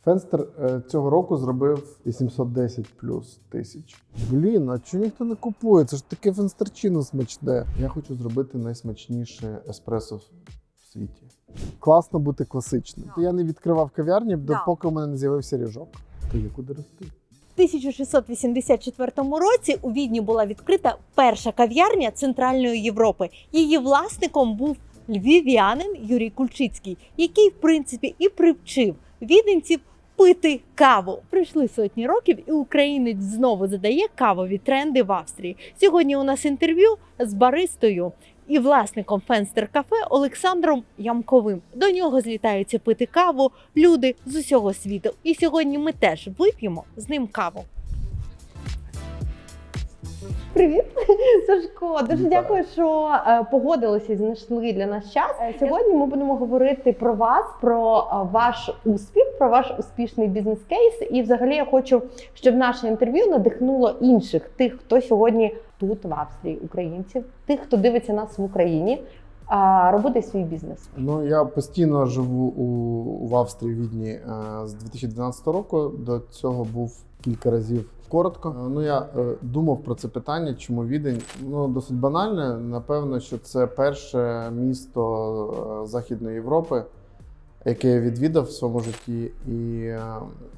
Фенстер цього року зробив 810 плюс тисяч. Блін, а чого ніхто не купує? Це ж таке фенстерчино смачне. Я хочу зробити найсмачніше еспресо в світі. Класно бути класичним. Я не відкривав кав'ярні, допоки у мене не з'явився ріжок. То є куди рости. У 1684 році у Відні була відкрита перша кав'ярня Центральної Європи. Її власником був львів'янин Юрій Кульчицький, який, в принципі, і привчив віденців пити каву. Пройшли сотні років, і українець знову задає кавові тренди в Австрії. Сьогодні у нас інтерв'ю з баристою і власником Фенстер кафе Олександром Ямковим. До нього злітаються пити каву люди з усього світу. І сьогодні ми теж вип'ємо з ним каву. Привіт, Сашко! Дуже дякую, що погодилися і знайшли для нас час. Сьогодні ми будемо говорити про вас, про ваш успіх, про ваш успішний бізнес-кейс. І взагалі я хочу, щоб наше інтерв'ю надихнуло інших, тих, хто сьогодні тут, в Австрії, українців, тих, хто дивиться нас в Україні, робити свій бізнес. Ну, я постійно живу в Австрії, Відні з 2012 року. До цього був кілька разів. Коротко. Ну, я думав про це питання, чому Відень. Ну, досить банальне. Напевно, що це перше місто Західної Європи, яке я відвідав в своєму житті. І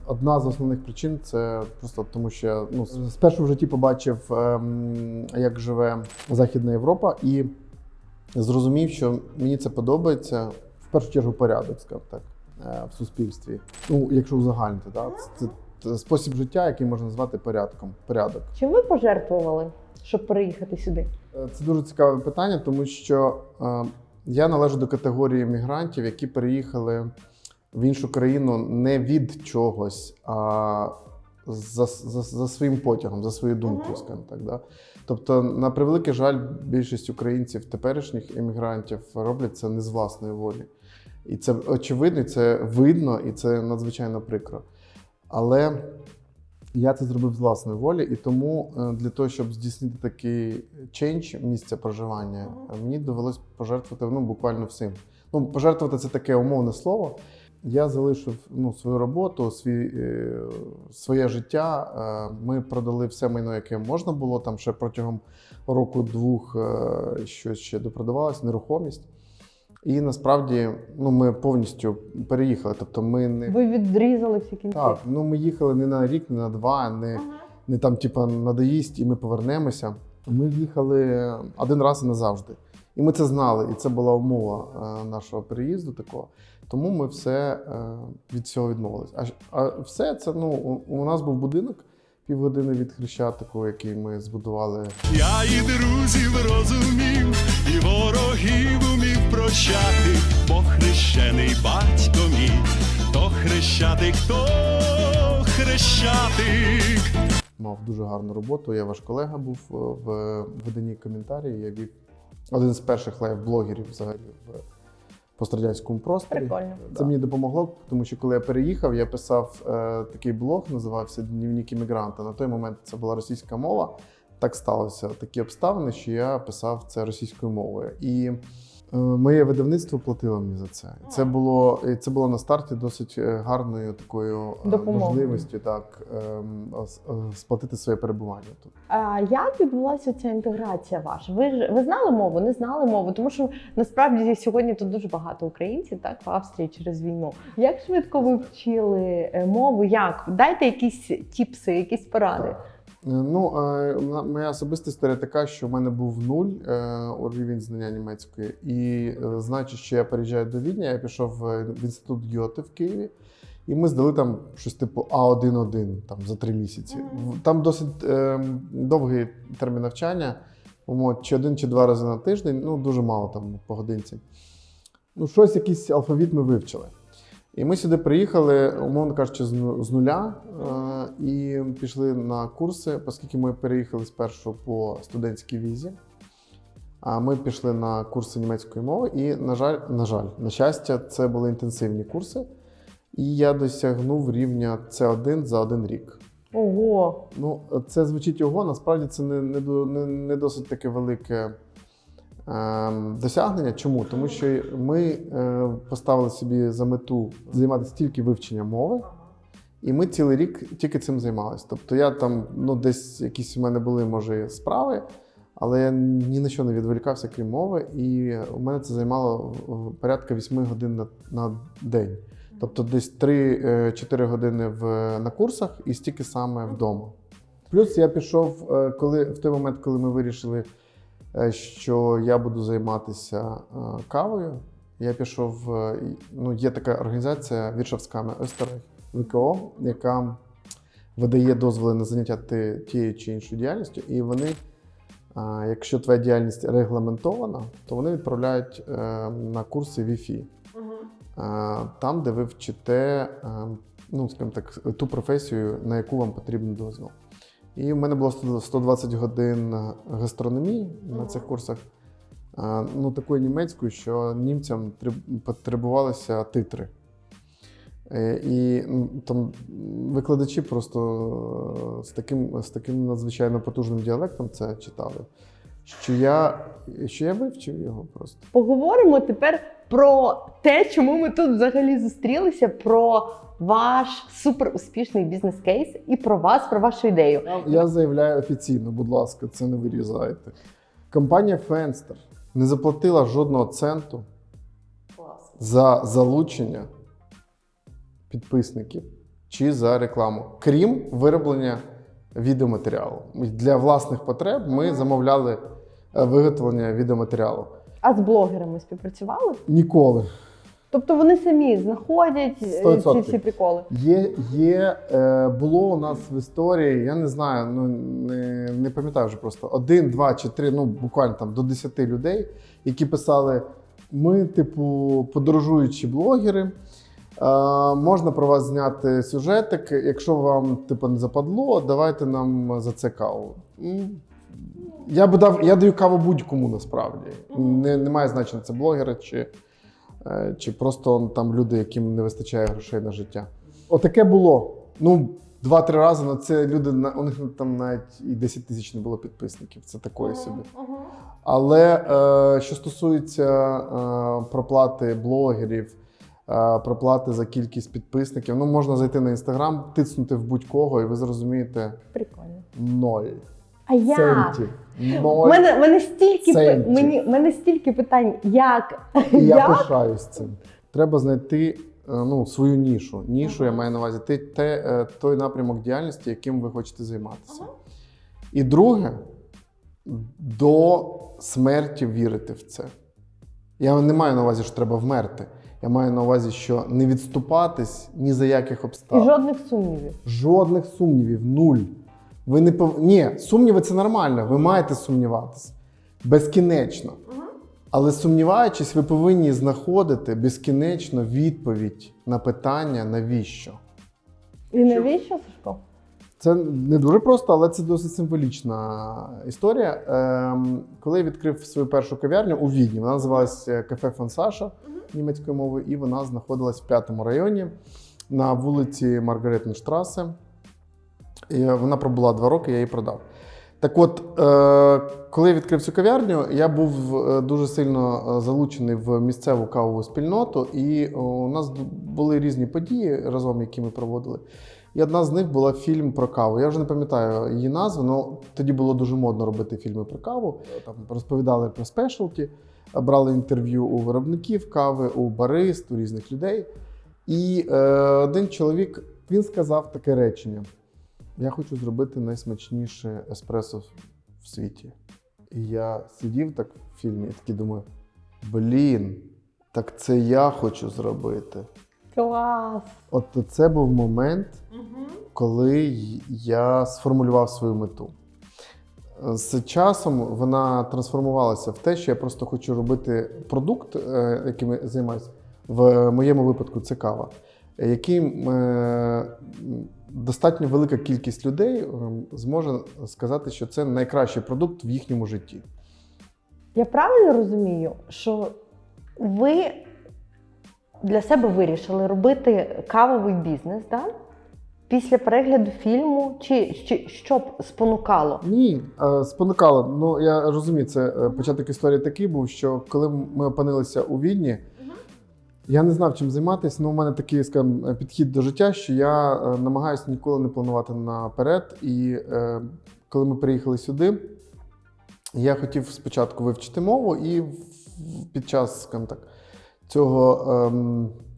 одна з основних причин – це просто тому, що я спершу в житті побачив, як живе Західна Європа, і зрозумів, що мені це подобається, в першу чергу, порядок, скажімо так, в суспільстві. Ну, якщо узагальнити, так. Це спосіб життя, який можна назвати порядок. Чим ви пожертвували, щоб переїхати сюди? Це дуже цікаве питання, тому що я належу до категорії мігрантів, які переїхали в іншу країну не від чогось, а за своїм потягом, за своєю думкою, скажімо так. Да? Тобто, на превеликий жаль, більшість українців, теперішніх емігрантів роблять це не з власної волі. І це очевидно, і це видно, і це надзвичайно прикро. Але я це зробив з власної волі, і тому для того, щоб здійснити такий чендж місця проживання, мені довелось пожертвувати буквально всім. Ну, пожертвувати – це таке умовне слово. Я залишив свою роботу, своє життя. Ми продали все майно, яке можна було. Там ще протягом року-двох щось ще допродавалося, нерухомість. І насправді ми повністю переїхали. Тобто ми не... Ви відрізали всі кінці? Так, ми їхали не на рік, не на два, не там надоїсть і ми повернемося. Ми їхали один раз і назавжди. І ми це знали, і це була умова нашого переїзду такого. Тому ми від всього відмовилися. А все це, у нас був будинок, півгодини від Хрещатику, який ми збудували. Я і друзів розумів, і ворогів умів прощати, бо хрещений батько мій, то хрещатик, то хрещатик. Мав дуже гарну роботу, я ваш колега був в виданні «Коментарі», я вів один з перших лайв-блогерів взагалі в пострадянському просторі. Прикольно. Це мені допомогло, тому що коли я переїхав, я писав такий блог, називався «Дневник іммігранта». На той момент це була російська мова. Так сталося, такі обставини, що я писав це російською мовою. І моє видавництво платило мені за це. Це було на старті досить гарною такою можливістю сплатити своє перебування тут. А як відбулася ця інтеграція ваша? Ви знали мову, не знали мову? Тому що насправді сьогодні тут дуже багато українців, так, в Австрії через війну. Як швидко ви вчили мову? Як? Дайте якісь тіпси, якісь поради. Моя особиста історія така, що в мене був 0 у рівень знання німецької. І знаючи, що я переїжджаю до Відня, я пішов в інститут Гьоте в Києві. І ми здали там щось типу А1-1 за 3 місяці. Там досить довгий термін навчання, чи 1, чи 2 рази на тиждень, дуже мало там по годинці. Щось, якийсь алфавіт ми вивчили. І ми сюди приїхали, умовно кажучи, з нуля і пішли на курси, оскільки ми переїхали спершу по студентській візі. Ми пішли на курси німецької мови і, на щастя, це були інтенсивні курси. І я досягнув рівня С1 за 1 рік. Ого! Це звучить ого, насправді це не досить таке велике досягнення. Чому? Тому що ми поставили собі за мету займатися тільки вивченням мови, І ми цілий рік тільки цим займалися. Тобто я там, ну, десь якісь у мене були, може, справи, але я ні на що не відволікався, крім мови. І у мене це займало порядка 8 годин на день. Тобто десь 3-4 години на курсах і стільки саме вдома. Плюс я пішов, в той момент, коли ми вирішили, що я буду займатися кавою, я пішов, ну, є така організація Віршавська Österreich, ВКО, яка видає дозволи на заняття тією чи іншою діяльністю, і вони, якщо твоя діяльність регламентована, то вони відправляють на курси Wi-Fi. Там, де ви вчите, ну, скажімо так, ту професію, на яку вам потрібен дозвіл. І в мене було 120 годин гастрономії на цих курсах, ну, такою німецькою, що німцям потребувалися титри. І там викладачі просто з таким надзвичайно потужним діалектом це читали, що я вивчив його просто. Поговоримо тепер про те, чому ми тут взагалі зустрілися, про ваш суперуспішний бізнес-кейс і про вас, про вашу ідею. Я заявляю офіційно, будь ласка, це не вирізайте. Компанія Fenster не заплатила жодного центу за залучення підписників чи за рекламу, крім вироблення відеоматеріалу. Для власних потреб ми замовляли виготовлення відеоматеріалу. А з блогерами співпрацювали? Ніколи. Тобто вони самі знаходять ці 100%. всі приколи? Було у нас в історії, я не знаю, ну, не пам'ятаю вже просто, 1, 2 чи 3, ну буквально там до 10 людей, які писали: ми, типу, подорожуючі блогери, можна про вас зняти сюжетик, якщо вам, типу, не западло, давайте нам за це каву. Я даю каву будь-кому насправді. Немає значення, це блогери чи просто там люди, яким не вистачає грошей на життя. Отаке було. Ну, 2-3 рази на це люди, у них там навіть і 10 тисяч не було підписників. Це такої собі. Але що стосується проплати блогерів, проплати за кількість підписників, ну, можна зайти на Інстаграм, тицнути в будь-кого, і ви зрозумієте, Прикольно. 0 А як? центів. 0 Мене стільки питань, як? І я Як? пишаюсь цим. Треба знайти, ну, свою нішу. Нішу, я маю на увазі, той напрямок діяльності, яким ви хочете займатися. І друге, до смерті вірити в це. Я не маю на увазі, що треба вмерти. Я маю на увазі, що не відступатись ні за яких І обставин. жодних сумнівів. Жодних сумнівів, 0. Ви не Ні, сумніви – це нормально, ви маєте сумніватися. Безкінечно. Але сумніваючись, ви повинні знаходити безкінечно відповідь на питання «навіщо?». І навіщо, Сашко? Це не дуже просто, але це досить символічна історія. Коли я відкрив свою першу кав'ярню у Відні, вона називалася Кафе фон Саша німецькою мовою, і вона знаходилась в 5-му районі на вулиці Маргаретенштрасе. І вона пробула 2 роки, я її продав. Так от, коли я відкрив цю кав'ярню, я був дуже сильно залучений в місцеву кавову спільноту, і у нас були різні події разом, які ми проводили. І одна з них була фільм про каву. Я вже не пам'ятаю її назву, але тоді було дуже модно робити фільми про каву. Там розповідали про спешалті, брали інтерв'ю у виробників кави, у барист, у різних людей. І один чоловік, він сказав таке речення: я хочу зробити найсмачніше еспресо в світі. І я сидів так в фільмі і такий думаю: блін, так це я хочу зробити. Клас! От це був момент, коли я сформулював свою мету. З часом вона трансформувалася в те, що я просто хочу робити продукт, яким я займаюся. В моєму випадку це кава, який достатньо велика кількість людей зможе сказати, що це найкращий продукт в їхньому житті. Я правильно розумію, що ви для себе вирішили робити кавовий бізнес, так? Після перегляду фільму, чи що б спонукало? Ні, спонукало. Ну, я розумію, це початок історії такий був, що коли ми опинилися у Відні, Я не знав, чим займатися, але у мене такий, скажімо, підхід до життя, що я намагаюся ніколи не планувати наперед. І коли ми приїхали сюди, я хотів спочатку вивчити мову і під час, скажімо так, цього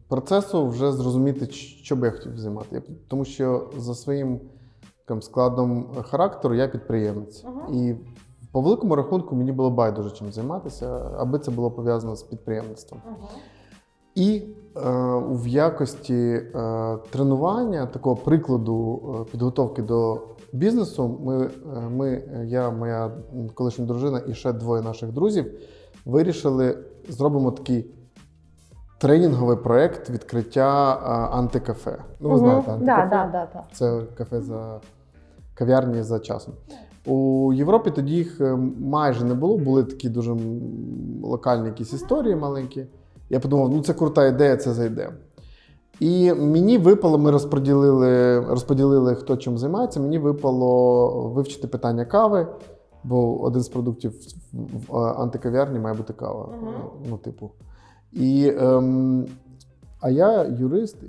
процесу вже зрозуміти, що би я хотів займати. Тому що за своїм складом характеру я підприємець. І по великому рахунку мені було байдуже чим займатися, аби це було пов'язано з підприємництвом. І в якості тренування, такого прикладу підготовки до бізнесу, я, моя колишня дружина і ще двоє наших друзів вирішили, зробимо такий тренінговий проєкт відкриття антикафе. Ну, ви знаєте, антикафе. Да. Це кафе за кав'ярні за часом. У Європі тоді їх майже не було, були такі дуже локальні якісь історії маленькі. Я подумав, це крута ідея, це зайде. І мені випало, ми розподілили, хто чим займається, мені випало вивчити питання кави, бо один з продуктів в антикав'ярні має бути кава. А я юрист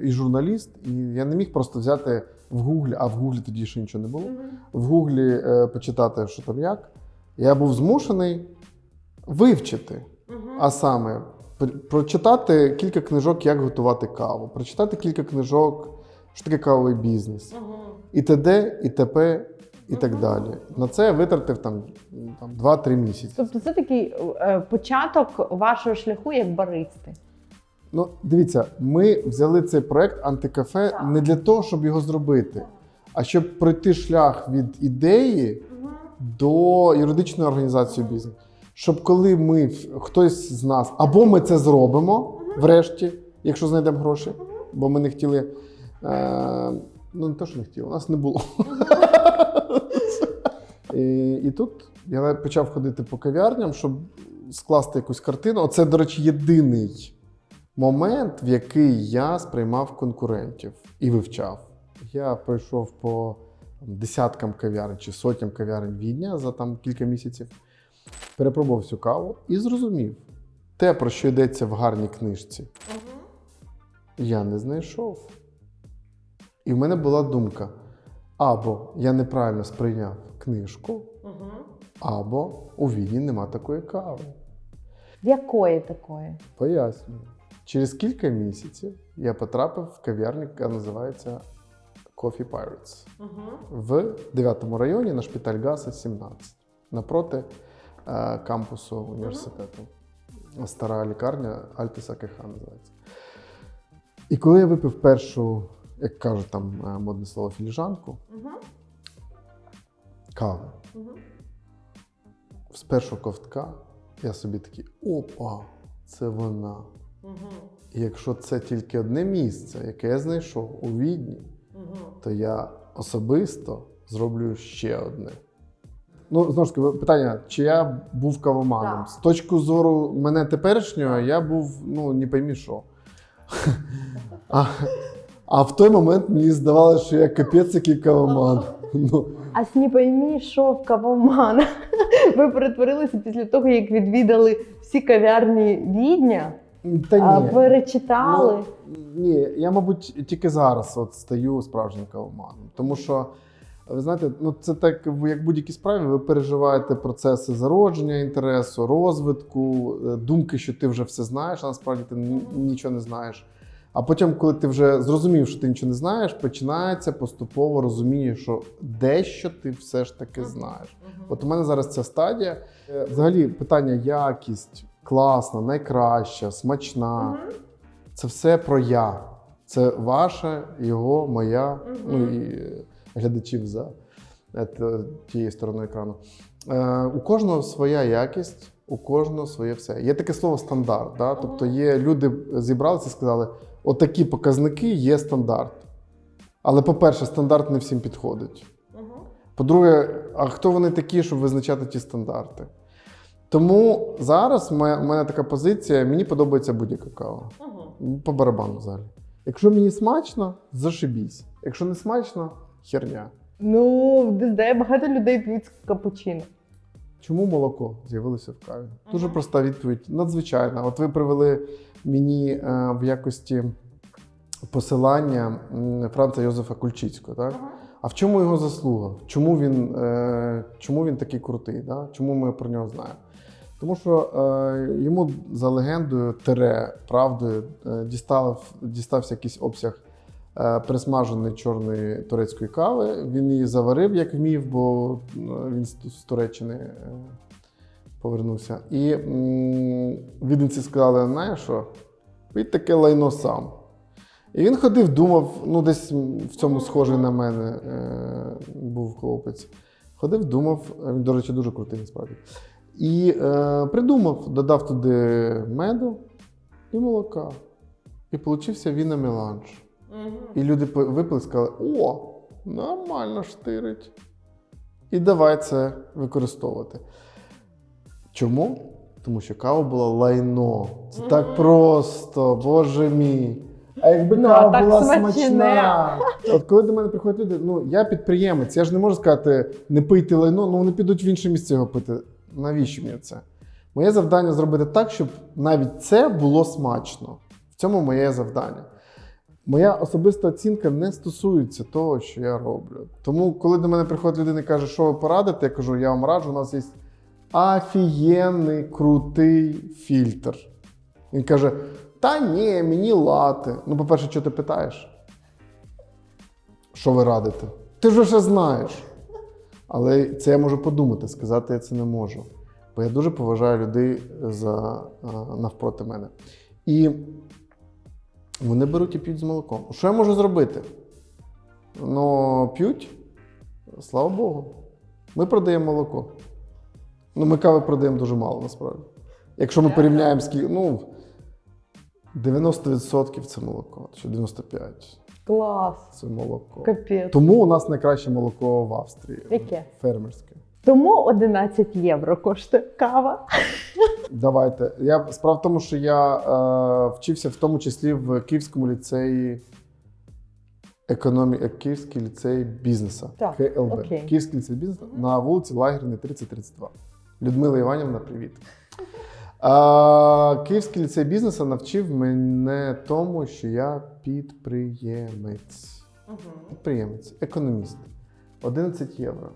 і журналіст, і я не міг просто взяти в Гуглі, а в Гуглі тоді ще нічого не було, в Гуглі почитати, що там як. Я був змушений вивчити, а саме прочитати кілька книжок, як готувати каву, прочитати кілька книжок, що таке кавовий бізнес, і т.д., і т.п., і так далі. На це я витратив там 2-3 місяці. Тобто це такий початок вашого шляху як баристи? Ну, дивіться, ми взяли цей проект антикафе не для того, щоб його зробити, а щоб пройти шлях від ідеї до юридичної організації бізнесу. Щоб коли хтось з нас, або ми це зробимо врешті, якщо знайдемо гроші, бо ми не хотіли, не те, що не хотіли, у нас не було. І тут я почав ходити по кав'ярням, щоб скласти якусь картину. Оце, до речі, єдиний момент, в який я сприймав конкурентів і вивчав. Я пройшов по десяткам кав'ярень чи сотням кав'ярень Відня за кілька місяців, перепробував всю каву і зрозумів, те, про що йдеться в гарній книжці, я не знайшов. І в мене була думка, або я неправильно сприйняв книжку, або у Відні нема такої кави. Якої такої? Пояснюю. Через кілька місяців я потрапив в кав'ярню, яка називається Coffee Pirates. В 9-му районі на Шпітальгаса 17. Напроти кампусу університету. Стара лікарня Альпіса Кеха називається. І коли я випив першу, як кажуть там модне слово, філіжанку, кави, з першого ковтка я собі такий, опа, це вона. І якщо це тільки одне місце, яке я знайшов у Відні, то я особисто зроблю ще одне. Ну, знову ж таки, питання, чи я був кавоманом? З точки зору мене теперішнього, я був, не поймі що. А в той момент мені здавалося, що я капець який кавоман. А з не поймі, що в кавомана. Ви перетворилися після того, як відвідали всі кав'ярні Відня? Та ні. Перечитали? Ні, я, мабуть, тільки зараз стаю справжнім кавоманом. Тому що, ви знаєте, це так, як будь-які справи, ви переживаєте процеси зародження інтересу, розвитку, думки, що ти вже все знаєш, а насправді ти нічого не знаєш. А потім, коли ти вже зрозумів, що ти нічого не знаєш, починається поступово розуміння, що дещо ти все ж таки знаєш. От у мене зараз ця стадія. Взагалі, питання якість, класна, найкраща, смачна. Це все про я. Це ваше, його, моя, і глядачів за тією стороною екрану. У кожного своя якість, у кожного своє все. Є таке слово стандарт. Да? Тобто є люди зібралися і сказали, отакі показники є стандарт. Але, по-перше, стандарт не всім підходить. По-друге, а хто вони такі, щоб визначати ті стандарти? Тому зараз в мене така позиція, мені подобається будь-яка кава. По барабану взагалі. Якщо мені смачно, зашибісь. Якщо не смачно, херня. Де багато людей п'ють капучино. Чому молоко з'явилося в каві? Дуже проста відповідь. Надзвичайна. От ви привели мені в якості посилання Франца Йозефа Кульчицького, так? А в чому його заслуга? Чому він такий крутий? Да? Чому ми про нього знаємо? Тому що йому за легендою, правдою, дістався якийсь обсяг присмаженої чорної турецької кави. Він її заварив, як вмів, бо він з Туреччини повернувся. І віденці сказали, знаєш що, пий таке лайно сам. І він ходив, думав, ну десь в цьому схожий на мене був хлопець. Ходив, думав, він, до речі, дуже крутий насправді. І придумав, додав туди меду і молока. І получився віно-меланж. І люди випили і сказали, о, нормально штирить. І давай це використовувати. Чому? Тому що кава була лайно. Це так просто, боже мій. А якби кава так була смачне. смачна. От коли до мене приходять люди, ну я підприємець, я ж не можу сказати, не пийте лайно, ну вони підуть в інше місце його пити. Навіщо мені це? Моє завдання зробити так, щоб навіть це було смачно. В цьому моє завдання. Моя особиста оцінка не стосується того, що я роблю. Тому, коли до мене приходить людина і каже, що ви порадите, я кажу, я вам раджу, у нас є офігенний, крутий фільтр. Він каже, та ні, мені лати. Ну, по-перше, що ти питаєш? Що ви радите? Ти ж вже знаєш. Але це я можу подумати, сказати я це не можу. Бо я дуже поважаю людей навпроти мене. І вони беруть і п'ють з молоком. Що я можу зробити? Ну, п'ють, слава Богу. Ми продаємо молоко. Ну, ми кави продаємо дуже мало, насправді. Якщо ми порівняємо, скільки, ну, 90% це молоко, чи 95% Клас. це молоко. Капець. Тому у нас найкраще молоко в Австрії. Яке? Фермерське. Тому 11 євро коштує кава. Давайте. Справа в тому, що я вчився в тому числі в Київському ліцеї Київський ліцей бізнесу. Так, КЛБ. окей. Київський ліцей бізнесу на вулиці Лагерний, 30-32. Людмила Іванівна, привіт. Київський ліцей бізнесу навчив мене тому, що я підприємець. Підприємець, економіст. 11 євро.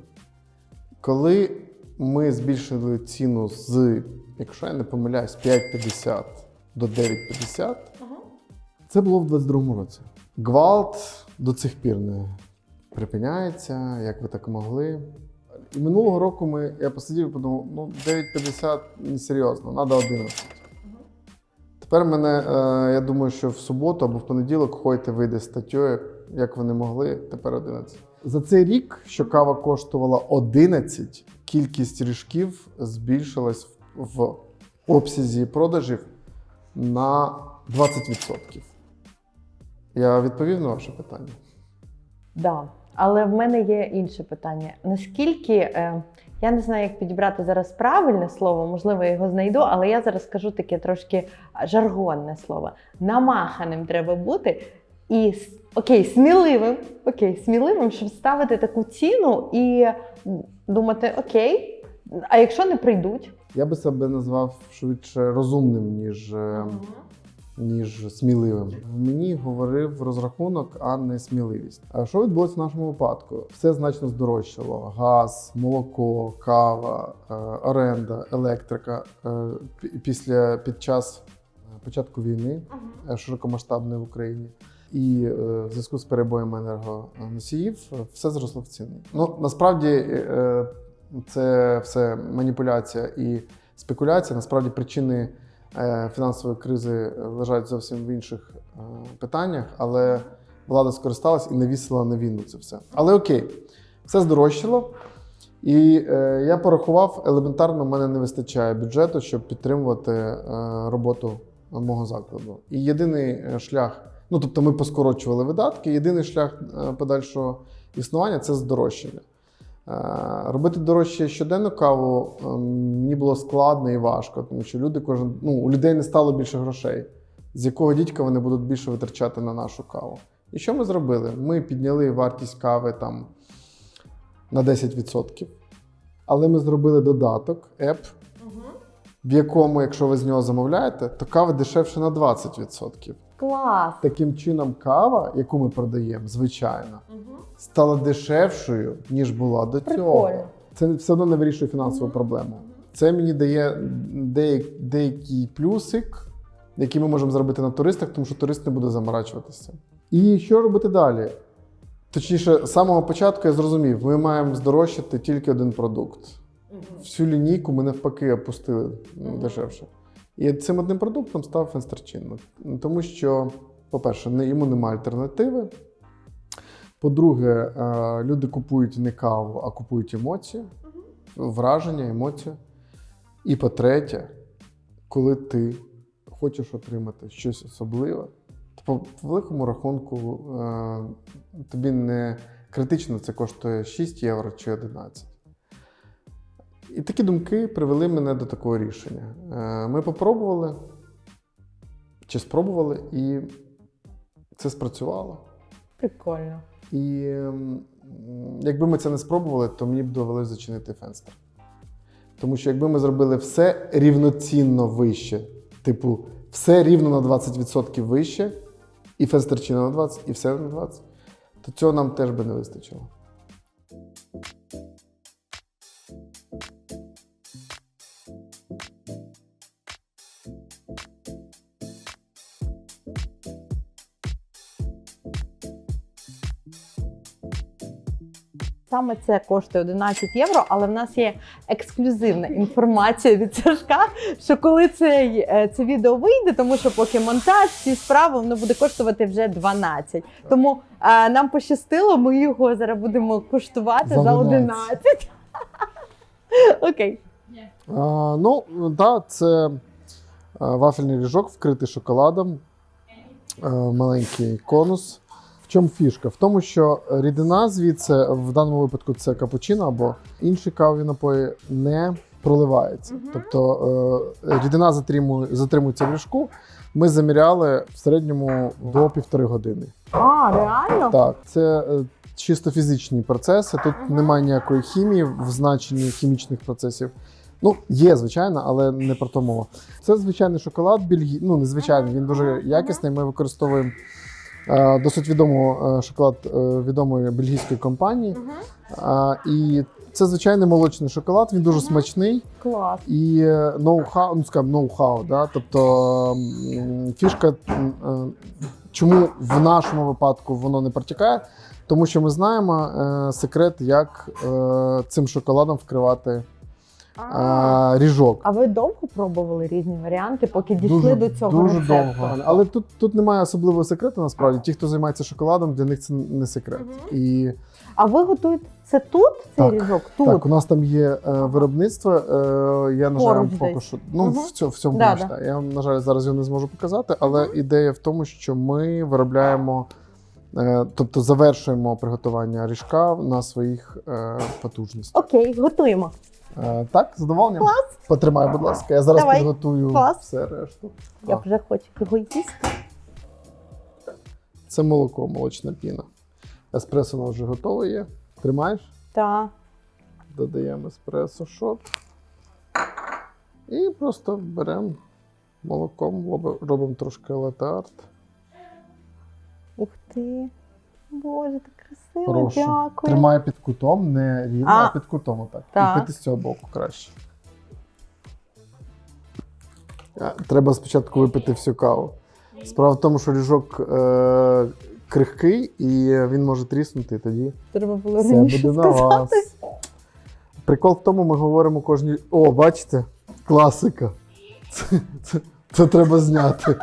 Коли ми збільшили ціну з, якщо я не помиляюсь, 5,50 до 9,50, це було в 22-му році. Гвалт до цих пір не припиняється, як ви так могли. І минулого року я посидів і подумав, ну 9,50 несерйозно, треба 11. Тепер я думаю, що в суботу або в понеділок Хойте вийде статтю, як вони могли, тепер 11. За цей рік, що кава коштувала 11, кількість ріжків збільшилась в обсязі продажів на 20%. Я відповів на ваше питання? Да. Але в мене є інше питання. Наскільки, я не знаю, як підібрати зараз правильне слово, можливо, я його знайду, але я зараз скажу таке трошки жаргонне слово. Намаханим треба бути і, сміливим, щоб ставити таку ціну і думати, окей, а якщо не прийдуть? Я би себе назвав швидше розумним, ніж сміливим. В мені говорив розрахунок, а не сміливість. А що відбулося в нашому випадку? Все значно здорожчало. Газ, молоко, кава, оренда, електрика. Під час початку війни, широкомасштабної в Україні, і в зв'язку з перебоєм енергоносіїв все зросло в ціні. Ну, насправді це все маніпуляція і спекуляція. Насправді причини фінансової кризи лежать зовсім в інших питаннях, але влада скористалась і навісила на війну це все. Але окей, все здорожчало, і я порахував, елементарно в мене не вистачає бюджету, щоб підтримувати роботу мого закладу. І єдиний шлях, ну тобто ми поскорочували видатки, єдиний шлях подальшого існування – це здорожчання. Робити дорожче щоденну каву мені було складно і важко, тому що у людей не стало більше грошей. З якого дідька вони будуть більше витрачати на нашу каву? І що ми зробили? Ми підняли вартість кави там на 10%. Але ми зробили додаток, в якому, якщо ви з нього замовляєте, то кава дешевше на 20%. Клас! Таким чином, кава, яку ми продаємо, звичайно, стала дешевшою, ніж була до цього. Прикольно. Це все одно не вирішує фінансову проблему. Це мені дає деякий плюсик, який ми можемо зробити на туристах, тому що турист не буде заморачуватися. І що робити далі? Точніше, з самого початку я зрозумів, ми маємо здорожчати тільки один продукт. Всю лінійку ми навпаки опустили дешевше. І цим одним продуктом став фенстерчин. Тому що, по-перше, йому немає альтернативи. По-друге, люди купують не каву, а купують емоції, враження, емоції. І по-третє, коли ти хочеш отримати щось особливе, то по великому рахунку тобі не критично це коштує 6 євро чи 11. І такі думки привели мене до такого рішення. Ми попробували, чи спробували, і це спрацювало. Прикольно. І якби ми це не спробували, то мені б довелося зачинити фенстер. Тому що якби ми зробили все рівноцінно вище, типу все рівно на 20% вище, і фенстерчина на 20%, і все на 20%, то цього нам теж би не вистачило. Саме це коштує 11 євро, але в нас є ексклюзивна інформація від Сашка, що коли це відео вийде, тому що поки монтаж, всі справи, воно буде коштувати вже 12. Тому нам пощастило, ми його зараз будемо куштувати за 11. Окей. Це вафельний ріжок, вкритий шоколадом, маленький конус. В чому фішка? В тому, що рідина звідси, в даному випадку це капучино або інші кавові напої, не проливається. Тобто рідина затримується в ріжку. Ми заміряли в середньому до 1,5 години. А, реально? Так, це чисто фізичні процеси. Тут немає ніякої хімії в значенні хімічних процесів. Ну, є, звичайно, але не про то мова. Це звичайний шоколад, незвичайний, він дуже якісний. Ми використовуємо досить відомий шоколад відомої бельгійської компанії. І це звичайний молочний шоколад, він дуже смачний. Клас. І ноу-хау, да? Тобто фішка, чому в нашому випадку воно не протікає, тому що ми знаємо секрет, як цим шоколадом вкривати ріжок. А ви довго пробували різні варіанти, поки дійшли до цього дуже рецепту? довго. Але тут немає особливого секрету, насправді. Ті, хто займається шоколадом, для них це не секрет. І... А ви готуєте це тут, цей ріжок? Тут? Так, у нас там є виробництво, я, на жаль, поки що... в цьому приміщенні. Я, на жаль, зараз його не зможу показати, але ідея в тому, що ми виробляємо, тобто завершуємо приготування ріжка на своїх потужностях. Окей, готуємо. Так, з задоволенням? Клас. Потримай, будь ласка, я зараз Давай. підготую Клас. все решту. Я вже хочу його їсти. Це молоко, молочна піна. Еспресо у нас вже готове є. Тримаєш? Так. Додаємо еспресо шот. І просто беремо молоком, робимо трошки латте-арт. Ух ти. Боже, так красиво, Прошу. дякую. Тримай під кутом, не рівно, а під кутом отак. Так. І пити з цього боку краще. Треба спочатку випити всю каву. Справа в тому, що ріжок крихкий і він може тріснути, і тоді Треба було все раніше буде на вас. сказати. Прикол в тому, ми говоримо кожній... О, бачите? Класика. Це треба зняти.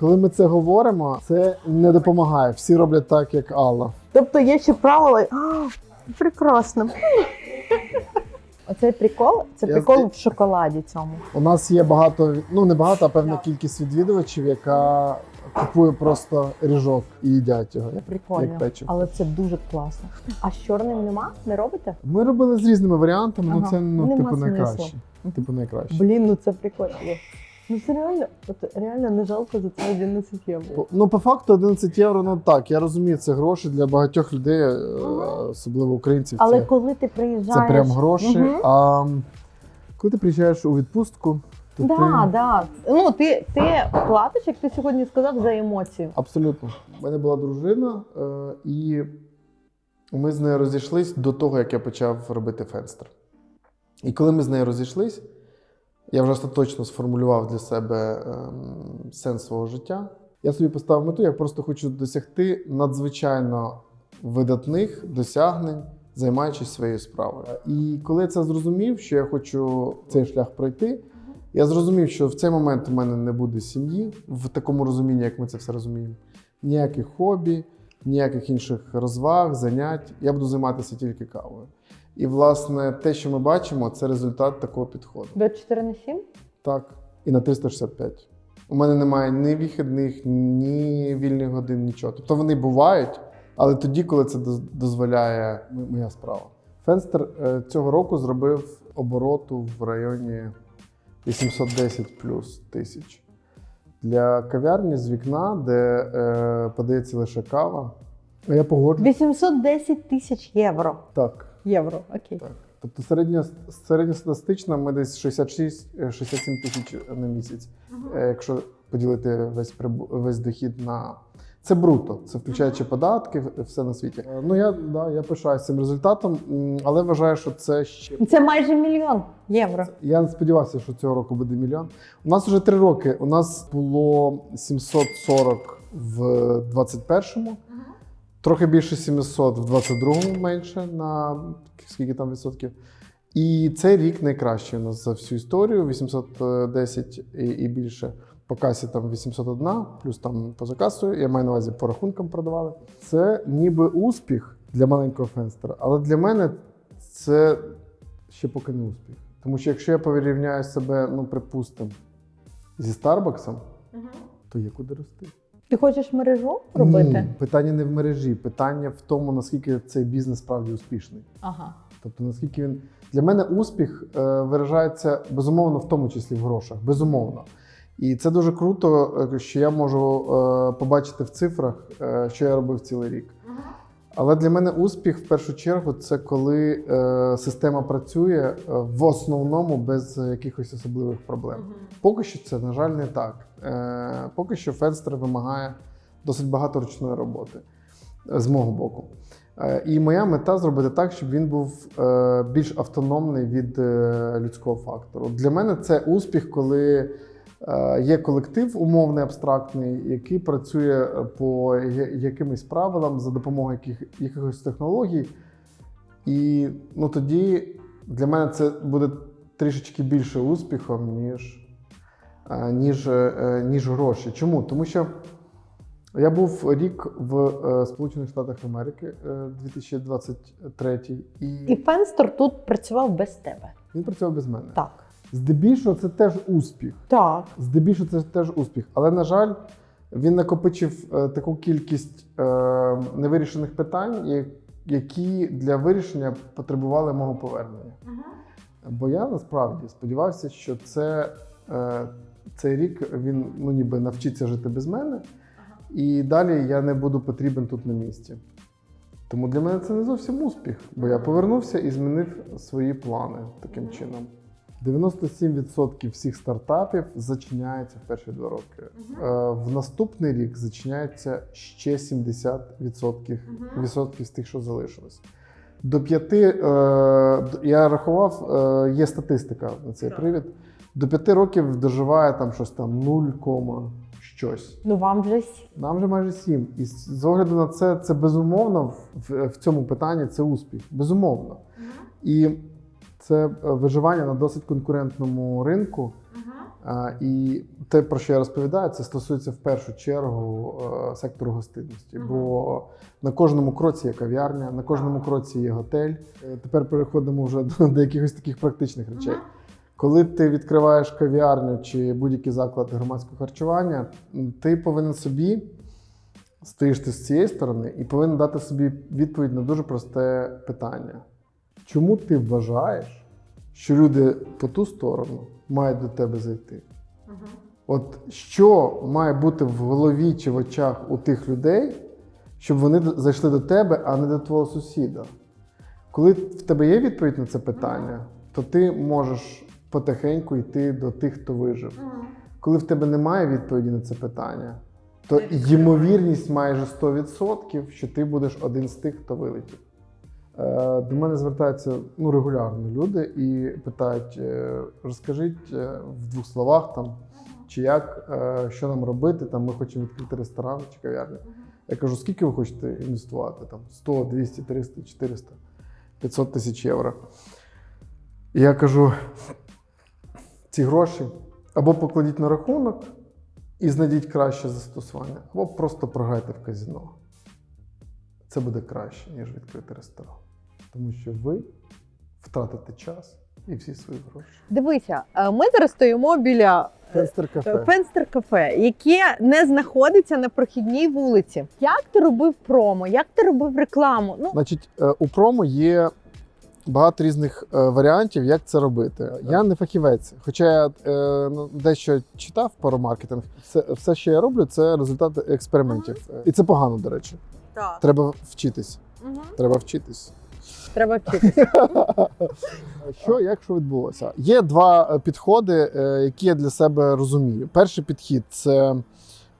Коли ми це говоримо, це не допомагає. Всі роблять так, як Алла. Тобто є ще правила. Прекрасно. Оцей прикол, це прикол в шоколаді цьому. У нас є багато, не багато, а певна кількість відвідувачів, яка купує просто ріжок і їдять його. Прикольно, як печиво. але це дуже класно. А з чорним нема? Не робите? Ми робили з різними варіантами, Ага. це Нема типу смислу. найкраще. Типу найкраще. Блін, ну це прикольно. Ну це реально не жалко за це 11 євро. Ну, по факту 11 євро, ну так, я розумію, це гроші для багатьох людей, особливо українців. Але це, коли ти приїжджаєш... це прям гроші. Мгм. А коли ти приїжджаєш у відпустку, то ти... Да. Ну, ти платиш, як ти сьогодні сказав, за емоції. Абсолютно. У мене була дружина, і ми з нею розійшлись до того, як я почав робити Фенстер. І коли ми з нею розійшлись, я вже остаточно сформулював для себе сенс свого життя. Я собі поставив мету, я просто хочу досягти надзвичайно видатних досягнень, займаючись своєю справою. І коли я це зрозумів, що я хочу цей шлях пройти, я зрозумів, що в цей момент у мене не буде сім'ї, в такому розумінні, як ми це все розуміємо. Ніяких хобі, ніяких інших розваг, занять. Я буду займатися тільки кавою. І, власне, те, що ми бачимо, це результат такого підходу. 24/7? Так, і на 365. У мене немає ні вихідних, ні вільних годин, нічого. Тобто вони бувають, але тоді, коли це дозволяє моя справа. Фенстер цього року зробив обороту в районі 810 плюс тисяч. Для кав'ярні з вікна, де подається лише кава, я погоджуюсь. 810 тисяч євро. Так. Євро, окей. Так. Тобто середньостатистично ми десь 66-67 тисяч на місяць, якщо поділити весь дохід на... Це бруто, це включаючи податки, все на світі. Ну, я пишаюся цим результатом, але вважаю, що це ще... Це майже 1 мільйон євро. Я не сподівався, що цього року буде 1 мільйон. У нас вже 3 роки. У нас було 740 в 21-му, трохи більше 700 в 22-му, менше на скільки там відсотків. І цей рік найкращий у нас за всю історію, 810 і більше. По касі там 801, плюс там поза касою, я маю на увазі по рахункам продавали. Це ніби успіх для маленького Фенстера, але для мене це ще поки не успіх. Тому що якщо я порівняю себе, ну припустимо, зі Старбаксом, то є куди рости. Ти хочеш мережу робити? Ні, питання не в мережі, питання в тому, наскільки цей бізнес справді успішний. Ага. Тобто, наскільки він... Для мене успіх виражається, безумовно, в тому числі в грошах. Безумовно. І це дуже круто, що я можу побачити в цифрах, що я робив цілий рік. Але для мене успіх, в першу чергу, це коли система працює в основному без якихось особливих проблем. Поки що це, на жаль, не так. Поки що Фенстер вимагає досить багато ручної роботи з мого боку. І моя мета зробити так, щоб він був більш автономний від людського фактору. Для мене це успіх, коли є колектив умовний, абстрактний, який працює по якимось правилам за допомогою якихось технологій. І ну, тоді для мене це буде трішечки більше успіхом, ніж гроші. Чому? Тому що я був рік в Сполучених Штатах Америки, 2023, І Фенстер тут працював без тебе. він працював без мене. Так. Здебільшого це теж успіх. Так. Здебільшого це теж успіх. Але, на жаль, він накопичив таку кількість невирішених питань, які для вирішення потребували мого повернення. Бо я насправді сподівався, що цей рік він ну, ніби навчиться жити без мене, і далі я не буду потрібен тут на місці. Тому для мене це не зовсім успіх, бо я повернувся і змінив свої плани таким чином. 97% всіх стартапів зачиняється в перші 2 роки. В наступний рік зачиняється ще 70% з тих, що залишилось. До 5, я рахував, є статистика на цей привід, до 5 років доживає там щось там 0, щось. Ну вам вже 7. Нам вже майже 7. І з огляду на це безумовно, в цьому питанні це успіх. Безумовно. І це виживання на досить конкурентному ринку. І те, про що я розповідаю, це стосується в першу чергу сектору гостинності. Бо на кожному кроці є кав'ярня, на кожному кроці є готель. Тепер переходимо вже до якихось таких практичних речей. Коли ти відкриваєш кав'ярню чи будь-який заклад громадського харчування, ти повинен собі, стоїш ти з цієї сторони, і повинен дати собі відповідь на дуже просте питання. Чому ти вважаєш, що люди по ту сторону мають до тебе зайти? От що має бути в голові чи в очах у тих людей, щоб вони зайшли до тебе, а не до твого сусіда? Коли в тебе є відповідь на це питання, то ти можеш потихеньку йти до тих, хто вижив. Коли в тебе немає відповіді на це питання, то ймовірність майже 100%, що ти будеш один з тих, хто вилетів. До мене звертаються регулярно люди і питають: розкажіть в 2 словах, там, чи як, що нам робити, там, ми хочемо відкрити ресторан чи кав'ярню. Я кажу, скільки ви хочете інвестувати? Там, 100, 200, 300, 400, 500 тисяч євро. І я кажу, ці гроші або покладіть на рахунок і знайдіть краще застосування, або просто програйте в казино. Це буде краще, ніж відкрити ресторан. Тому що ви втратите час і всі свої гроші. Дивися, ми зараз стоїмо біля Фенстер-кафе. Фенстер-кафе, яке не знаходиться на прохідній вулиці. Як ти робив промо? Як ти робив рекламу? Значить, у промо є багато різних варіантів, як це робити. Я не фахівець, хоча я дещо читав про маркетинг. Все, що я роблю, це результати експериментів. І це погано, до речі. Так. Треба вчитись. Треба вчитись. Треба вчитися. Як що відбулося? Є 2 підходи, які я для себе розумію. Перший підхід – це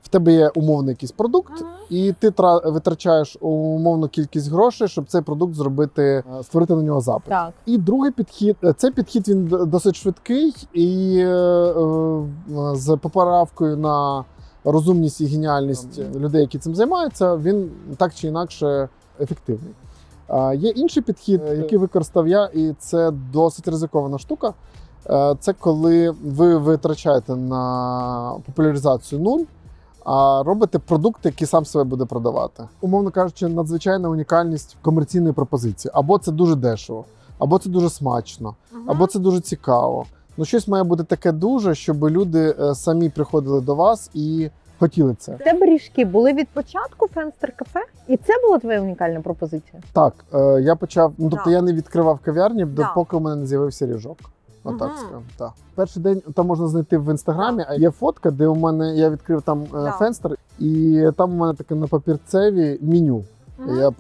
в тебе є умовний якийсь продукт, і ти витрачаєш умовну кількість грошей, щоб цей продукт створити на нього запит. Так. І другий підхід, цей підхід він досить швидкий і з поправкою на розумність і геніальність людей, які цим займаються, він так чи інакше ефективний. Є інший підхід, який використав я, і це досить ризикована штука. Це коли ви витрачаєте на популяризацію 0, а робите продукт, який сам себе буде продавати. Умовно кажучи, надзвичайна унікальність комерційної пропозиції. Або це дуже дешево, або це дуже смачно, або це дуже цікаво. Щось має бути таке дуже, щоб люди самі приходили до вас і хотіли це. В тебе ріжки були від початку Фенстер-кафе? І це була твоя унікальна пропозиція? Так, я почав, тобто Да. я не відкривав кав'ярні, Да. поки у мене не з'явився ріжок. Отак скажемо. Так. Перший день там можна знайти в інстаграмі, а є фотка, де у мене я відкрив там фенстер, і там у мене таке на папірцеві меню. Я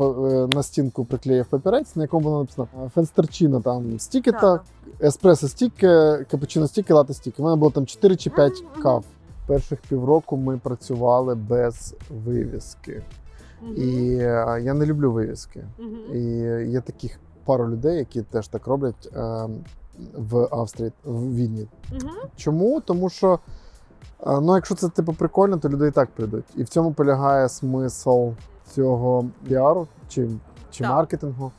на стінку приклеїв папірець, на якому було написано фенстерчино, там стіки-то, еспресо стіки, капучино стіки, лате стіки. У мене було там 4 чи 5 кав. Перших півроку ми працювали без вивіски. І я не люблю вивіски. І є таких пару людей, які теж так роблять в Австрії, в Відні. Чому? Тому що, якщо це типу прикольно, то люди і так прийдуть. І в цьому полягає смисл цього піару чи маркетингу.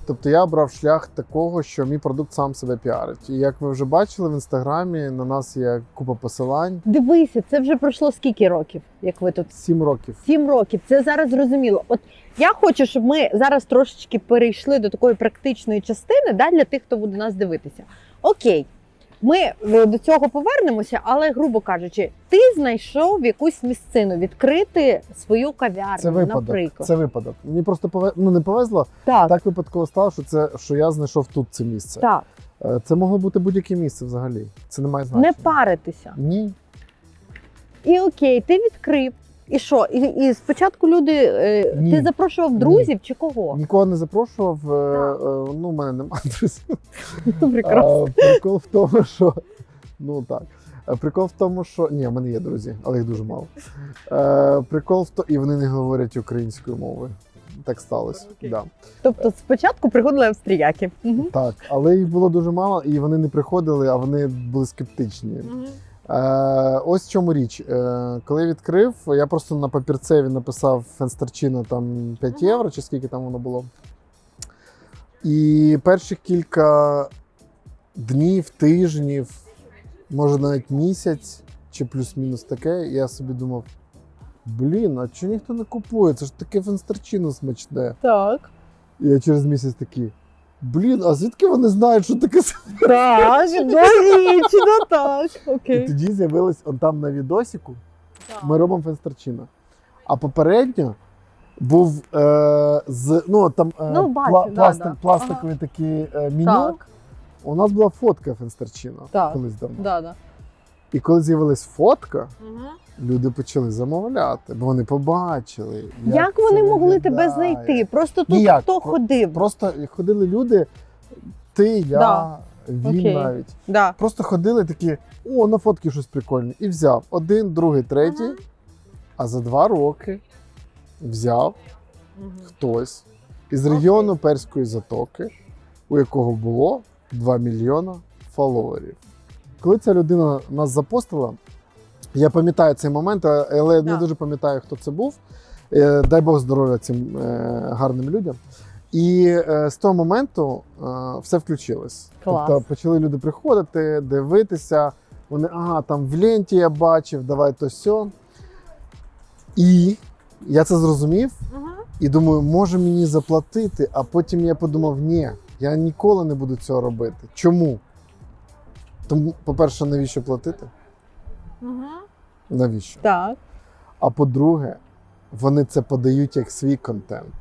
Тобто я обрав шлях такого, що мій продукт сам себе піарить. І як ви вже бачили в інстаграмі, на нас є купа посилань. Дивися, це вже пройшло скільки років, як ви тут? 7 років. 7 років. Це зараз зрозуміло. От я хочу, щоб ми зараз трошечки перейшли до такої практичної частини, для тих, хто буде нас дивитися. Окей, ми до цього повернемося, але, грубо кажучи, ти знайшов якусь місцину відкрити свою кав'ярню, Це випадок. наприклад. Це випадок. Мені просто не повезло. Так випадково стало, що я знайшов тут це місце. Так. Це могло бути будь-яке місце взагалі. Це не має значення. Не паритися. Ні. І окей, ти відкрив. І що? І спочатку люди, Ні. ти запрошував друзів чи кого? Нікого не запрошував. У мене немає друзів. Прекрасно. Прикол в тому, що... Прикол в тому, що... Ні, в мене є друзі, але їх дуже мало. Прикол в тому... І вони не говорять українською мовою. Так сталося. Да. Тобто спочатку приходили австріяки. Так, але їх було дуже мало, і вони не приходили, а вони були скептичні. Ось в чому річ. Коли я відкрив, я просто на папірцеві написав фенстерчино там 5 євро, чи скільки там воно було. І перші кілька днів, тижнів, може навіть місяць, чи плюс-мінус таке, я собі думав, а чого ніхто не купує? Це ж таке фенстерчино смачне. Так. І я через місяць такий, а звідки вони знають, що таке? Так, логічно, так. І Окей. тоді з'явилось там на відосіку, ми робимо фенстерчино. А попередньо був пластикові такі меню. Так. У нас була фотка фенстерчино Так. колись давно. Да. І коли з'явилась фотка, люди почали замовляти, бо вони побачили. Як це вони могли тебе виглядає. знайти? Просто тут Ніяк. хто ходив? Просто ходили люди, ти, я, Да. він Окей. навіть. Да. Просто ходили такі, о, на фотки щось прикольне. І взяв один, другий, третій. А за 2 роки взяв хтось із регіону Перської затоки, у якого було 2 мільйона фоловерів. Коли ця людина нас запостила, я пам'ятаю цей момент, але не дуже пам'ятаю, хто це був. Дай Бог здоров'я цим гарним людям. І з того моменту все включилось. Клас. Тобто почали люди приходити, дивитися. Вони, ага, там в ленті я бачив, давай то сьо. І я це зрозумів і думаю, може мені заплатити, а потім я подумав, ні, я ніколи не буду цього робити. Чому? Тому, по-перше, навіщо платити? Навіщо? Так. А по-друге, вони це подають як свій контент.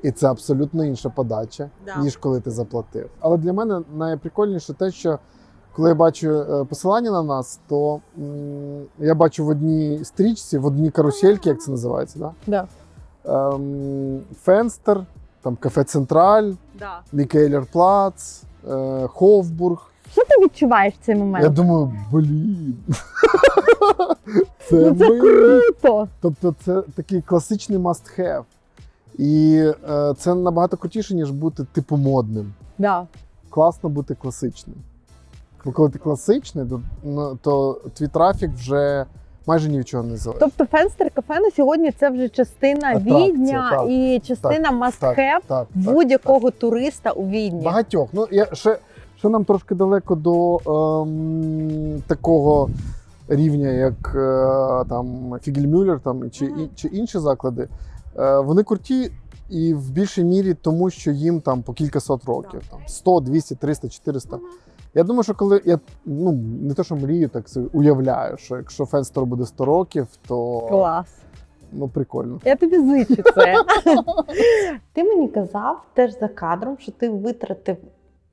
І це абсолютно інша подача, ніж коли ти заплатив. Але для мене найприкольніше те, що коли я бачу посилання на нас, то я бачу в одній стрічці, в одній карусельці, як це називається, да? Да. Фенстер, там Кафе Централь, Да. Мікейлерплац, Хофбург. Що ти відчуваєш в цей момент? Я думаю, блін. Це Ну, це ми. круто! Тобто це такий класичний must-have. І це набагато крутіше, ніж бути типу модним. Да. Класно бути класичним. Коли ти класичний, то твій трафік вже майже ні від чого не залежить. Тобто Фенстер кафе на сьогодні це вже частина Атракція, Відня так, і частина must-have так, будь-якого туриста у Відні. Багатьох. Ну, ще нам трошки далеко до такого рівня, як там Фігельмюллер там, чи інші заклади. Вони круті і в більшій мірі тому, що їм там по кількасот років. Там, 100, 200, 300, 400. Я думаю, що коли я не те, що мрію, так собі уявляю, що якщо Фенстеру буде 100 років, то Клас. Прикольно. Я тобі зичу це. Ти мені казав теж за кадром, що ти витратив,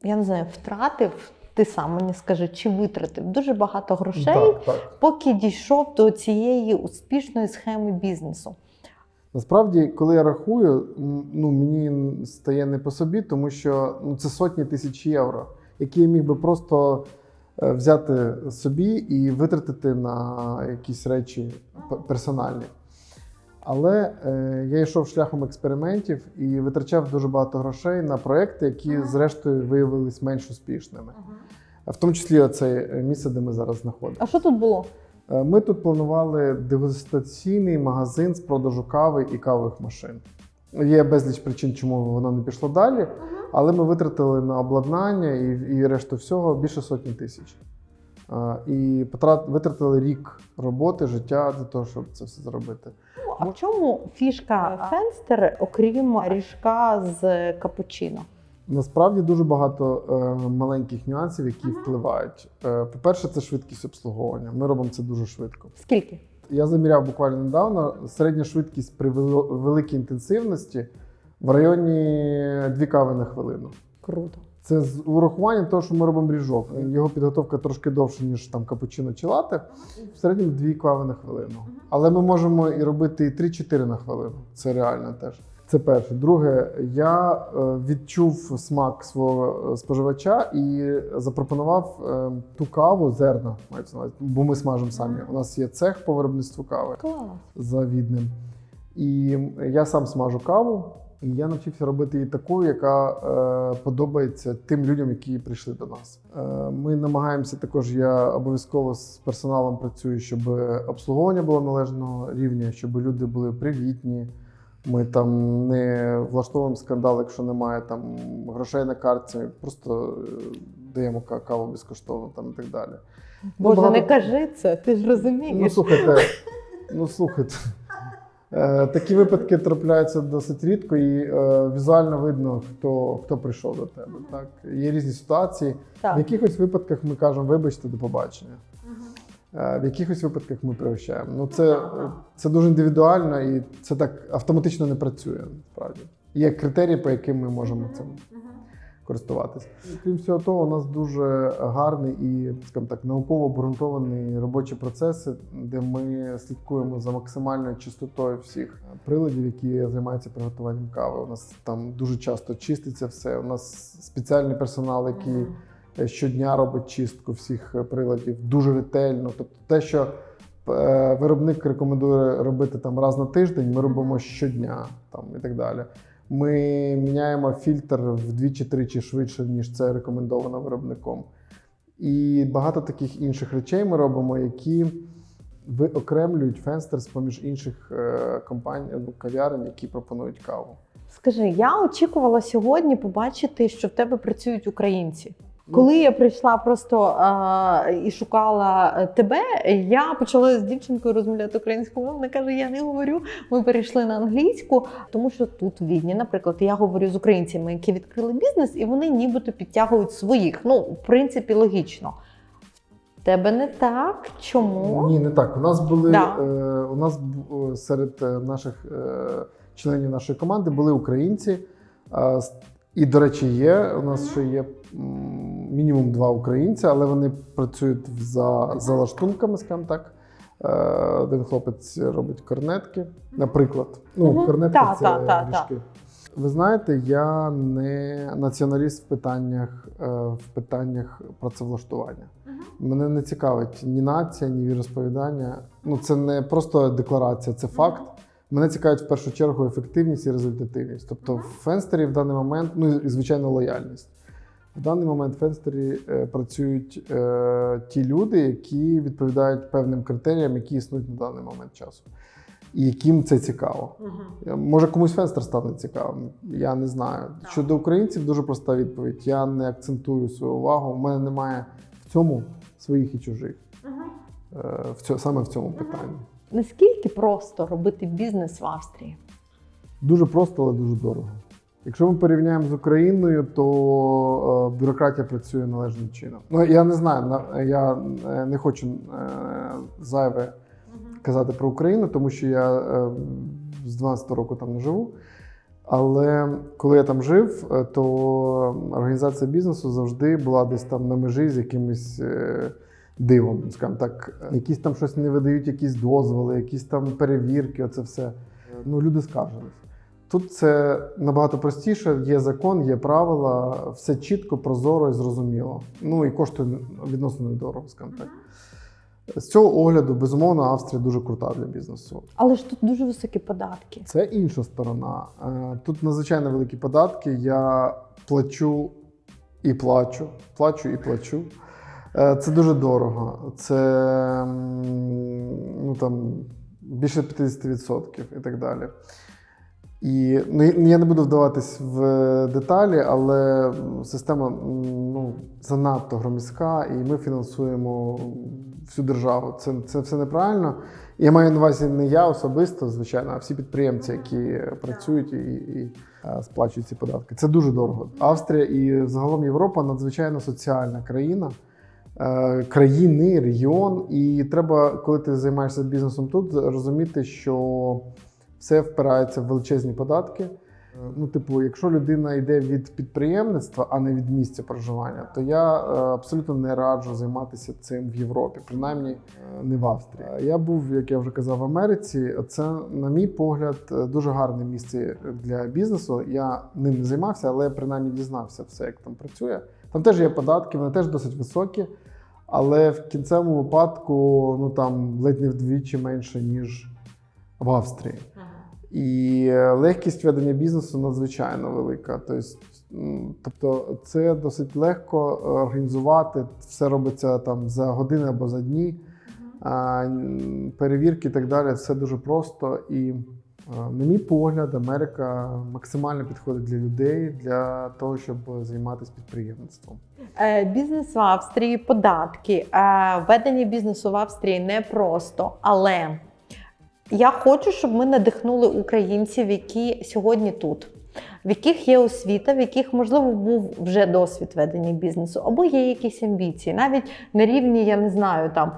я не знаю, втратив, ти сам мені скажи, чи витратив дуже багато грошей, Так. поки дійшов до цієї успішної схеми бізнесу. Насправді, коли я рахую, мені стає не по собі, тому що це сотні тисяч євро, які я міг би просто взяти собі і витратити на якісь речі персональні. Але я йшов шляхом експериментів і витрачав дуже багато грошей на проекти, які зрештою виявились менш успішними. В тому числі оце місце, де ми зараз знаходимося. А що тут було? Ми тут планували дегустаційний магазин з продажу кави і кавових машин. Є безліч причин, чому воно не пішло далі, але ми витратили на обладнання і решту всього більше сотні тисяч. І витратили рік роботи, життя для того, щоб це все зробити. А в чому фішка Фенстер, окрім ріжка з капучино? Насправді дуже багато маленьких нюансів, які впливають. По-перше, це швидкість обслуговування. Ми робимо це дуже швидко. Скільки? Я заміряв буквально недавно. Середня швидкість при великій інтенсивності в районі 2 кави на хвилину. Круто. Це з урахуванням того, що ми робимо ріжок. Його підготовка трошки довше, ніж там капучино чи латте. В середньому 2 кави на хвилину. Але ми можемо і робити і 3-4 на хвилину. Це реально теж. Це перше. Друге, я відчув смак свого споживача і запропонував ту каву, зерна, мається на увазі, бо ми смажимо самі. У нас є цех по виробництву кави Клас. за Віднем. І я сам смажу каву, і я навчився робити її такою, яка подобається тим людям, які прийшли до нас. Ми намагаємося також, я обов'язково з персоналом працюю, щоб обслуговування було належного рівня, щоб люди були привітні. Ми там не влаштовуємо скандал, якщо немає там грошей на картці, просто даємо каву безкоштовно там і так далі. Боже, не кажи це, ти ж розумієш. Слухайте, такі випадки трапляються досить рідко і візуально видно, хто прийшов до тебе. Так? Є різні ситуації. Так. В якихось випадках ми кажемо, вибачте, до побачення. В якихось випадках ми пригощаємо. Це дуже індивідуально і це так автоматично не працює, насправді. Є критерії, по яким ми можемо це користуватись. Крім всього того, у нас дуже гарний і, скажімо так, науково обґрунтовані робочі процеси, де ми слідкуємо за максимальною чистотою всіх приладів, які займаються приготуванням кави. У нас там дуже часто чиститься все. У нас спеціальний персонал, який щодня робить чистку всіх приладів дуже ретельно. Тобто те, що виробник рекомендує робити там раз на тиждень, ми робимо щодня там, і так далі. Ми міняємо фільтр вдвічі-тричі швидше, ніж це рекомендовано виробником. І багато таких інших речей ми робимо, які виокремлюють Фенстер з-поміж інших компаній, кав'ярень, які пропонують каву. Скажи, я очікувала сьогодні побачити, що в тебе працюють українці. Коли я прийшла просто і шукала тебе, я почала з дівчинкою розмовляти українською мовою. Вона каже, я не говорю, ми перейшли на англійську, тому що тут у Відні, наприклад, я говорю з українцями, які відкрили бізнес, і вони нібито підтягують своїх. Ну, в принципі, логічно. В тебе не так? Чому? Ні, не так. У нас були Да. серед наших членів нашої команди були українці. І, до речі, у нас ще є мінімум 2 українця, але вони працюють за лаштунками, скажімо так. Один хлопець робить корнетки, наприклад. Ну, корнетки – це ріжки. Ви знаєте, я не націоналіст в питаннях працевлаштування. Мене не цікавить ні нація, ні віросповідання. Ну, це не просто декларація, це факт. Мене цікавить в першу чергу ефективність і результативність. Тобто в Фенстері в даний момент, ну і звичайно лояльність. В даний момент в Фенстері працюють ті люди, які відповідають певним критеріям, які існують на даний момент часу. І яким це цікаво. Може комусь Фенстер стане цікавим, я не знаю. Щодо українців дуже проста відповідь. Я не акцентую свою увагу, у мене немає в цьому своїх і чужих. Саме в цьому питанні. Наскільки просто робити бізнес в Австрії? Дуже просто, але дуже дорого. Якщо ми порівняємо з Україною, то бюрократія працює належним чином. Ну, я не знаю, я не хочу зайве казати про Україну, тому що я з 12 року там не живу. Але коли я там жив, то організація бізнесу завжди була десь там на межі з якимось дивом, скажімо так. Якісь там щось не видають, якісь дозволи, якісь там перевірки, оце все. Ну, люди скаржились. Тут це набагато простіше, є закон, є правила, все чітко, прозоро і зрозуміло. Ну і коштує відносно недорого, скажімо так. З цього огляду, безумовно, Австрія дуже крута для бізнесу. Але ж тут дуже високі податки. Це інша сторона. Тут надзвичайно великі податки, я плачу і плачу, плачу і плачу. Це дуже дорого. Це ну, там, більше 50% і так далі. І ну, я не буду вдаватись в деталі, але система ну, занадто громіздка, і ми фінансуємо всю державу. Це все неправильно. Я маю на увазі не я особисто, звичайно, а всі підприємці, які працюють і сплачують ці податки. Це дуже дорого. Австрія і загалом Європа надзвичайно соціальна країна. Країни, регіон, і треба, коли ти займаєшся бізнесом тут, розуміти, що все впирається в величезні податки. Ну, типу, якщо людина йде від підприємництва, а не від місця проживання, то я абсолютно не раджу займатися цим в Європі, принаймні не в Австрії. Я був, як я вже казав, в Америці. Це, на мій погляд, дуже гарне місце для бізнесу. Я ним не займався, але принаймні дізнався все, як там працює. Там теж є податки, вони теж досить високі, але в кінцевому випадку ну, там ледь не вдвічі менше, ніж в Австрії. І легкість ведення бізнесу надзвичайно велика. Тобто це досить легко організувати, все робиться там за години або за дні, перевірки і так далі, все дуже просто. І, на мій погляд, Америка максимально підходить для людей, для того, щоб займатися підприємництвом. Бізнес в Австрії, податки, ведення бізнесу в Австрії непросто, але я хочу, щоб ми надихнули українців, які сьогодні тут, в яких є освіта, в яких, можливо, був вже досвід ведення бізнесу, або є якісь амбіції, навіть на рівні, я не знаю, там,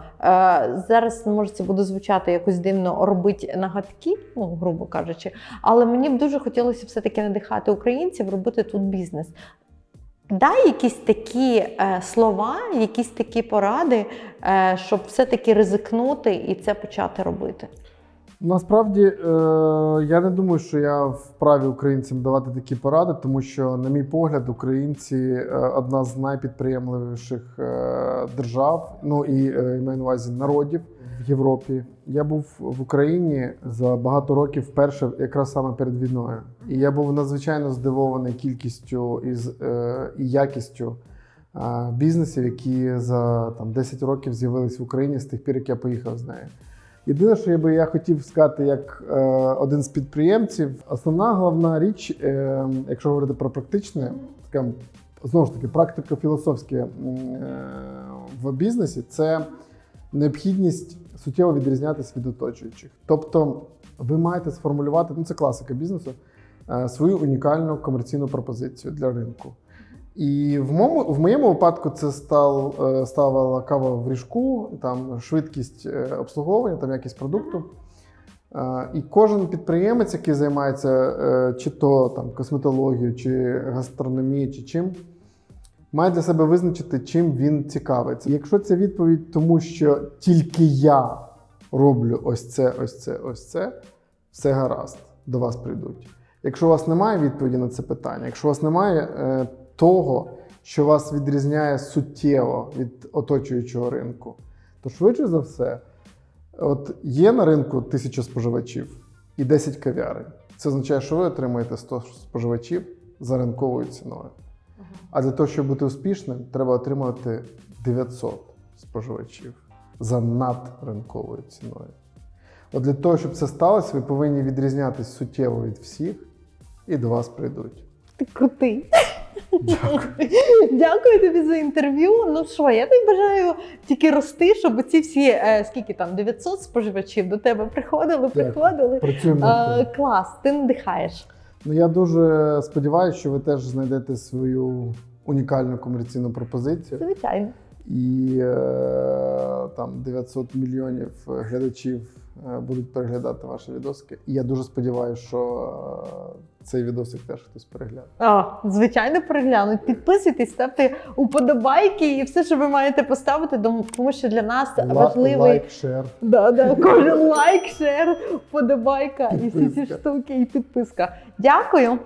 зараз, може, це буде звучати якось дивно, робити нагадки, ну, грубо кажучи, але мені б дуже хотілося все-таки надихати українців робити тут бізнес. Дай якісь такі слова, якісь такі поради, щоб все-таки ризикнути і це почати робити. Насправді, я не думаю, що я вправі українцям давати такі поради, тому що, на мій погляд, українці одна з найпідприємливіших держав, ну і маю на увазі народів в Європі. Я був в Україні за багато років вперше, якраз саме перед війною. І я був надзвичайно здивований кількістю і якістю бізнесів, які за 10 років з'явились в Україні з тих пір, як я поїхав з нею. Єдине, що я хотів сказати як один з підприємців, основна головна річ, якщо говорити про практичне, така, знову ж таки, практико-філософське в бізнесі, це необхідність суттєво відрізнятися від оточуючих. Тобто ви маєте сформулювати, ну це класика бізнесу, свою унікальну комерційну пропозицію для ринку. І в моєму випадку це ставила кава в ріжку, там швидкість обслуговування, там якість продукту. І кожен підприємець, який займається чи то там косметологією, чи гастрономією, чи чим, має для себе визначити, чим він цікавиться. Якщо це відповідь тому, що тільки я роблю ось це, ось це, ось це, все гаразд, до вас прийдуть. Якщо у вас немає відповіді на це питання, якщо у вас немає того, що вас відрізняє суттєво від оточуючого ринку, то швидше за все, от є на ринку 1000 споживачів і 10 кав'ярень. Це означає, що ви отримаєте 100 споживачів за ринковою ціною. А для того, щоб бути успішним, треба отримувати 900 споживачів за надринковою ціною. От для того, щоб це сталося, ви повинні відрізнятися суттєво від всіх, і до вас прийдуть. Ти крутий. Дякую. Дякую тобі за інтерв'ю. Ну що, я тобі бажаю тільки рости, щоб ці всі, скільки там, 900 споживачів до тебе приходили. Працюємо над тим. Клас, ти надихаєш. Ну, я дуже сподіваюся, що ви теж знайдете свою унікальну комерційну пропозицію. Звичайно. І там 900 мільйонів глядачів будуть переглядати ваші відосики. І я дуже сподіваюся, що цей відосик теж хтось перегляне. Звичайно, переглянуть. Підписуйтесь, ставте уподобайки і все, що ви маєте поставити, тому що для нас важливий... Лайк, шер. Кожен лайк, шер, вподобайка і всі ці штуки, і підписка. Дякую.